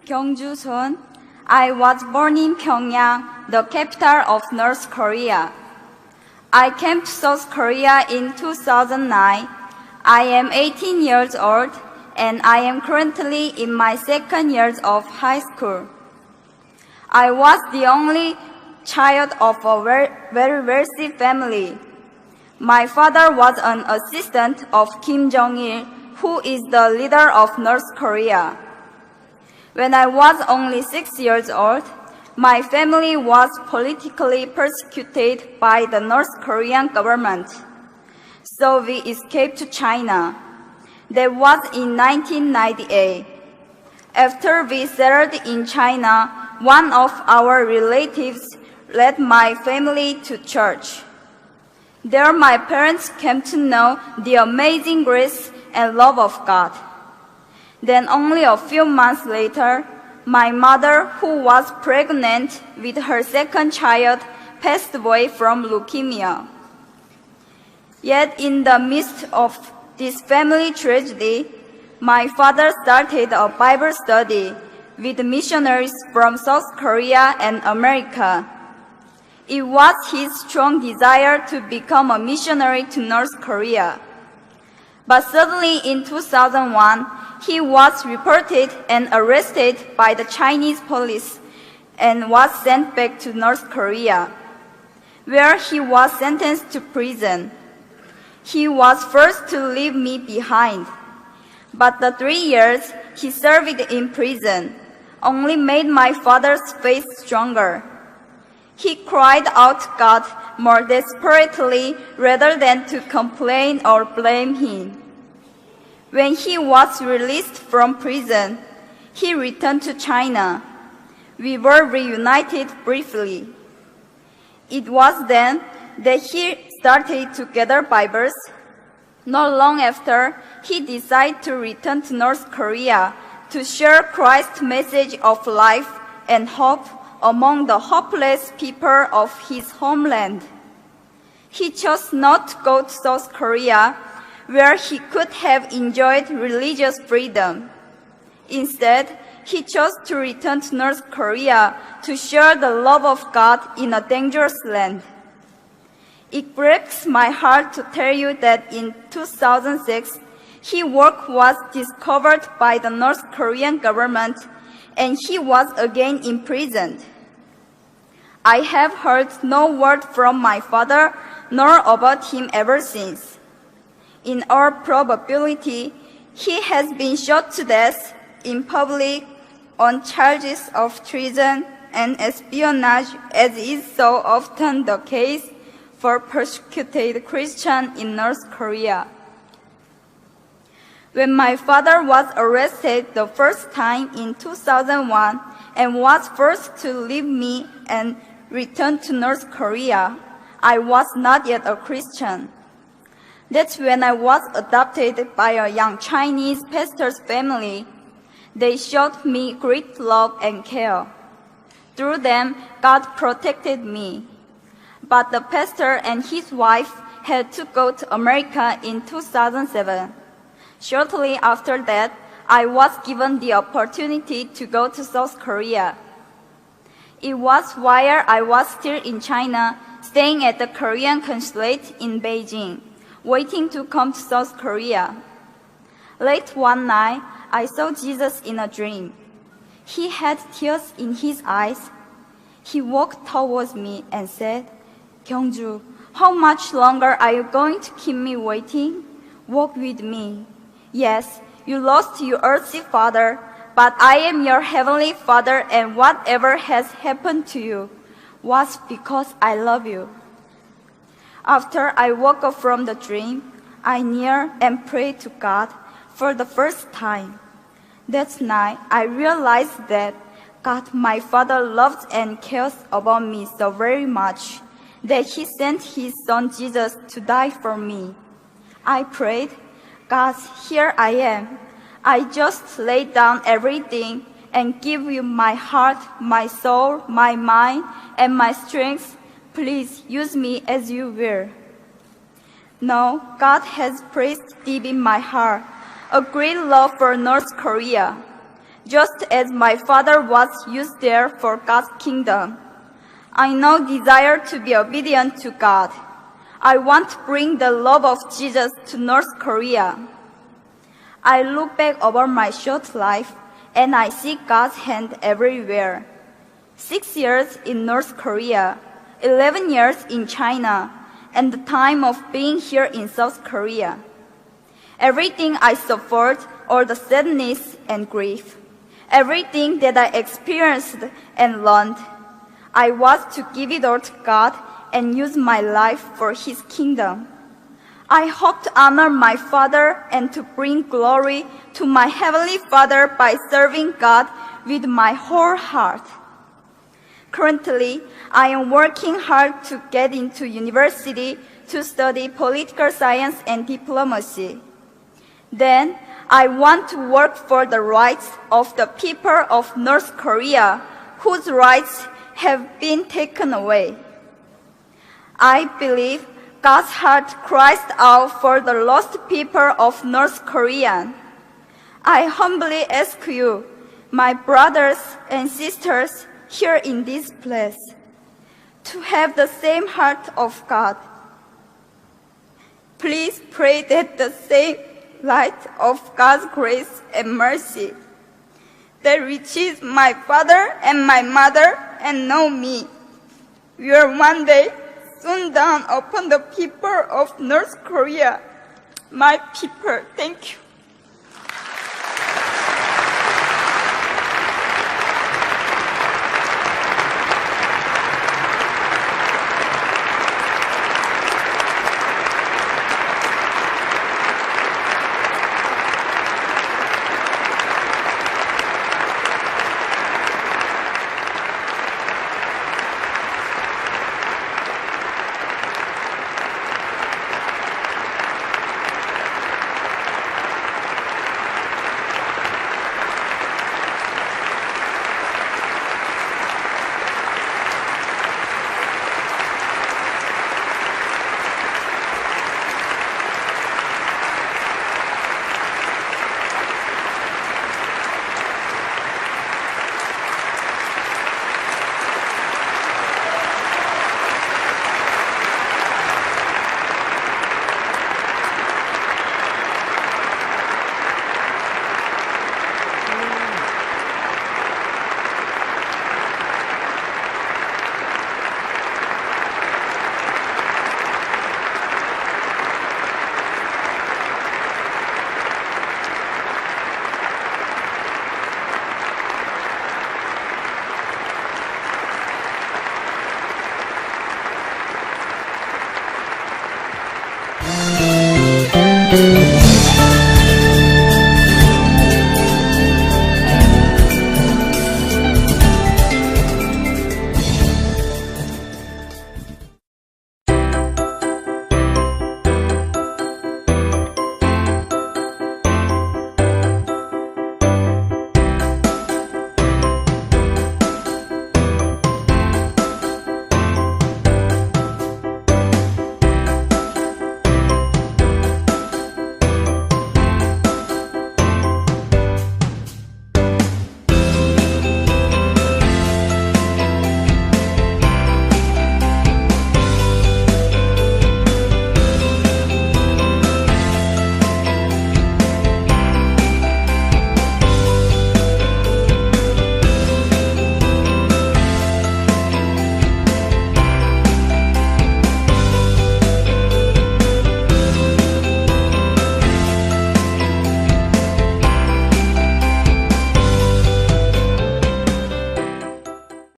Kyung Ju. I was born in Pyongyang, the capital of North Korea. I came to South Korea in 2009. I am 18 years old, and I am currently in my second year of high school. I was the only child of a very wealthy family. My father was an assistant of Kim Jong-il, who is the leader of North Korea. When I was only 6 years old, my family was politically persecuted by the North Korean government. So we escaped to China. That was in 1998. After we settled in China, one of our relatives led my family to church. There my parents came to know the amazing grace and love of God. Then only a few months later, my mother, who was pregnant with her second child, passed away from leukemia. Yet in the midst of this family tragedy, my father started a Bible study with missionaries from South Korea and America. It was his strong desire to become a missionary to North Korea. But suddenly in 2001, he was reported and arrested by the Chinese police and was sent back to North Korea, where he was sentenced to prison. He was forced to leave me behind, but the 3 years he served in prison only made my father's faith stronger. He cried out to God more desperately rather than to complain or blame him. When he was released from prison, he returned to China. We were reunited briefly. It was then that he started to gather Bibles. Not long after, he decided to return to North Korea to share Christ's message of life and hope among the hopeless people of his homeland. He chose not to go to South Korea, where he could have enjoyed religious freedom. Instead, he chose to return to North Korea to share the love of God in a dangerous land. It breaks my heart to tell you that in 2006, his work was discovered by the North Korean government and he was again imprisoned. I have heard no word from my father nor about him ever since. In all probability, he has been shot to death in public on charges of treason and espionage, as is so often the case for persecuted Christians in North Korea. When my father was arrested the first time in 2001 and was forced to leave me and return to North Korea, I was not yet a Christian. That's when I was adopted by a young Chinese pastor's family. They showed me great love and care. Through them, God protected me. But the pastor and his wife had to go to America in 2007. Shortly after that, I was given the opportunity to go to South Korea. It was while I was still in China, staying at the Korean consulate in Beijing, waiting to come to South Korea. Late one night, I saw Jesus in a dream. He had tears in his eyes. He walked towards me and said, "Kyung Ju, how much longer are you going to keep me waiting? Walk with me. Yes, you lost your earthly father, but I am your heavenly Father, and whatever has happened to you was because I love you." After I woke up from the dream, I kneeled and prayed to God for the first time. That night, I realized that God, my Father, loves and cares about me so very much that He sent His Son Jesus to die for me. I prayed, "God, here I am. I just lay down everything and give you my heart, my soul, my mind, and my strength. Please use me as you will." Now, God has placed deep in my heart a great love for North Korea. just as my father was used there for God's kingdom. I now desire to be obedient to God. I want to bring the love of Jesus to North Korea. I look back over my short life and I see God's hand everywhere. 6 years in North Korea, 11 years in China, and the time of being here in South Korea. Everything I suffered, all the sadness and grief, everything that I experienced and learned, I was to give it all to God and use my life for His kingdom. I hope to honor my Father and to bring glory to my Heavenly Father by serving God with my whole heart. Currently, I am working hard to get into university to study political science and diplomacy. Then, I want to work for the rights of the people of North Korea whose rights have been taken away. I believe God's heart cries out for the lost people of North Korea. I humbly ask you, my brothers and sisters here in this place, to have the same heart of God. Please pray that the same light of God's grace and mercy that reaches my father and my mother and know me will one day soon dawn upon the people of North Korea. My people, thank you.